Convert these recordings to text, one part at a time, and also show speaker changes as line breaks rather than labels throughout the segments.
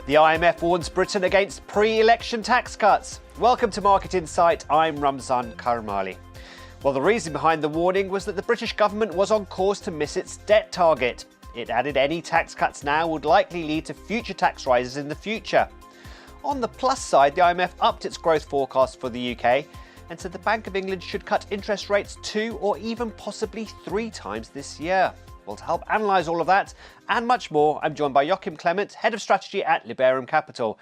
The IMF warns Britain against pre-election tax cuts. Welcome to Market Insight, I'm Ramzan Karmali. Well, the reason behind the warning was that the British government was on course to miss its debt target. It added any tax cuts now would likely lead to future tax rises in the future. On the plus side, the IMF upped its growth forecast for the UK and said the Bank of England should cut interest rates 2 or even possibly 3 times this year. Well, to help analyse all of that and much more, I'm joined by Joachim Clement, Head of Strategy at Liberum Capital.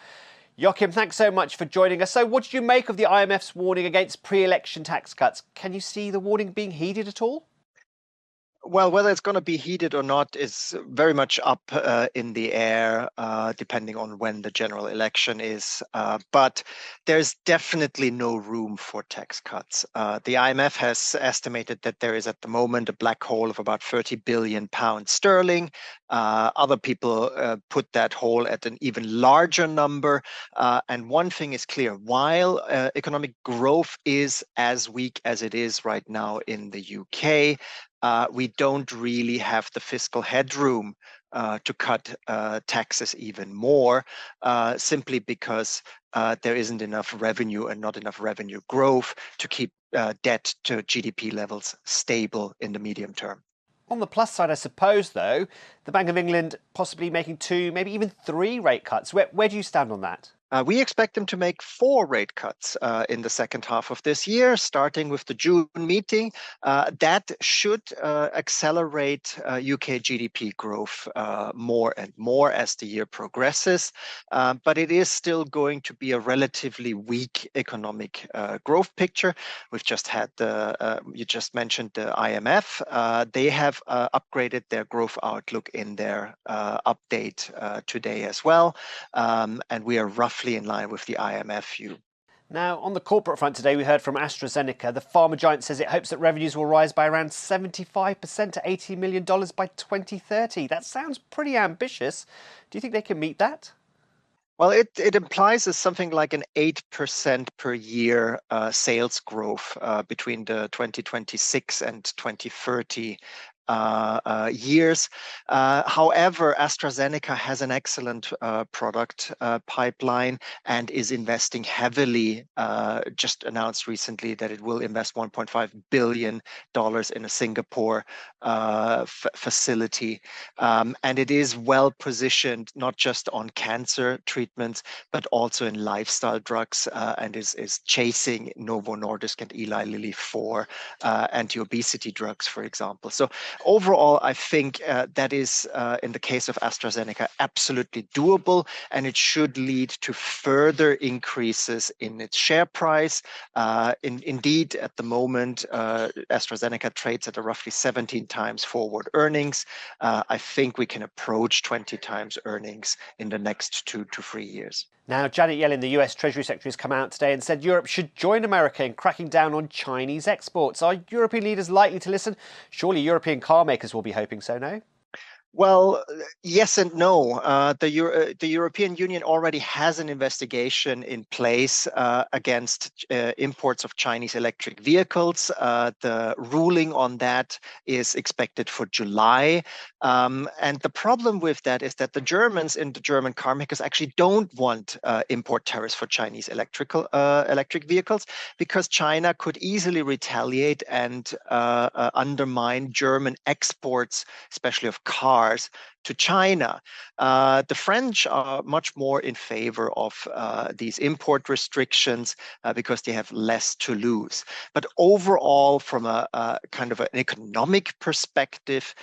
Joachim, thanks so much for joining us. So what did you make of the IMF's warning against pre-election tax cuts? Can you see the warning being heeded at all?
Well, whether it's going to be heeded or not is very much up in the air, depending on when the general election is. But there's definitely no room for tax cuts. The IMF has estimated that there is at the moment a black hole of about 30 billion pounds sterling. Other people put that hole at an even larger number. And one thing is clear, while economic growth is as weak as it is right now in the UK, we don't really have the fiscal headroom to cut taxes even more, simply because there isn't enough revenue and not enough revenue growth to keep debt to GDP levels stable in the medium term.
On the plus side, I suppose, though, the Bank of England possibly making 2, maybe even 3 rate cuts. Where do you stand on that?
We expect them to make 4 rate cuts in the second half of this year, starting with the June meeting. That should accelerate UK GDP growth more and more as the year progresses. But it is still going to be a relatively weak economic growth picture. We've just had you just mentioned the IMF. They have upgraded their growth outlook in their update today as well. And we are roughly in line with the IMF view.
Now, on the corporate front today, we heard from AstraZeneca. The pharma giant says it hopes that revenues will rise by around 75% to $80 million by 2030. That sounds pretty ambitious. Do you think they can meet that?
Well, it implies something like an 8% per year sales growth between the 2026 and 2030 years. However, AstraZeneca has an excellent product pipeline and is investing heavily. Just announced recently that it will invest $1.5 billion in a Singapore facility. And it is well positioned, not just on cancer treatments, but also in lifestyle drugs, and is chasing Novo Nordisk and Eli Lilly for anti-obesity drugs, for example. So overall, I think that is, in the case of AstraZeneca, absolutely doable, and it should lead to further increases in its share price. Indeed, at the moment, AstraZeneca trades at a roughly 17 times forward earnings. I think we can approach 20 times earnings in the next 2 to 3 years.
Now, Janet Yellen, the US Treasury Secretary, has come out today and said Europe should join America in cracking down on Chinese exports. Are European leaders likely to listen? Surely European car makers will be hoping so, no?
Well, yes and no. The European Union already has an investigation in place against imports of Chinese electric vehicles. The ruling on that is expected for July. And the problem with that is that the Germans and the German car makers actually don't want import tariffs for Chinese electric vehicles, because China could easily retaliate and undermine German exports, especially of cars, to China. The French are much more in favor of these import restrictions because they have less to lose. But overall, from a kind of an economic perspective,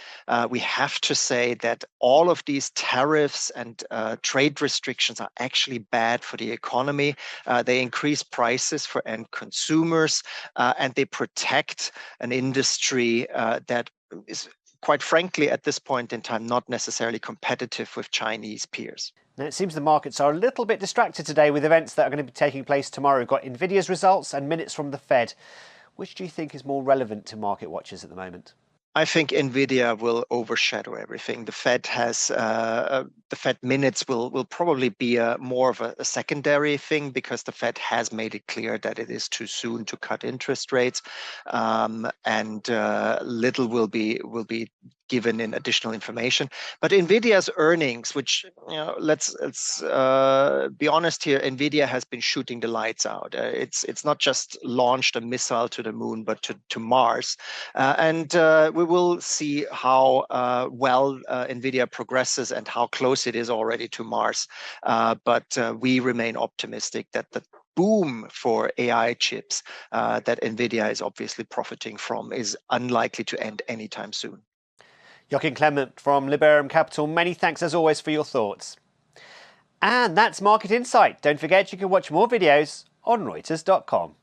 we have to say that all of these tariffs and trade restrictions are actually bad for the economy. They increase prices for end consumers, and they protect an industry that is, quite frankly, at this point in time, not necessarily competitive with Chinese peers.
Now, it seems the markets are a little bit distracted today with events that are going to be taking place tomorrow. We've got Nvidia's results and minutes from the Fed. Which do you think is more relevant to market watchers at the moment?
I think Nvidia will overshadow everything. The Fed has the Fed minutes will probably be more of a secondary thing, because the Fed has made it clear that it is too soon to cut interest rates, and little will be given in additional information. But NVIDIA's earnings, which, let's be honest here, NVIDIA has been shooting the lights out. It's not just launched a missile to the moon, but to Mars. And we will see how well NVIDIA progresses and how close it is already to Mars. But we remain optimistic that the boom for AI chips that NVIDIA is obviously profiting from is unlikely to end anytime soon.
Joachim Clement from Liberum Capital, many thanks as always for your thoughts. And that's Market Insight. Don't forget you can watch more videos on Reuters.com.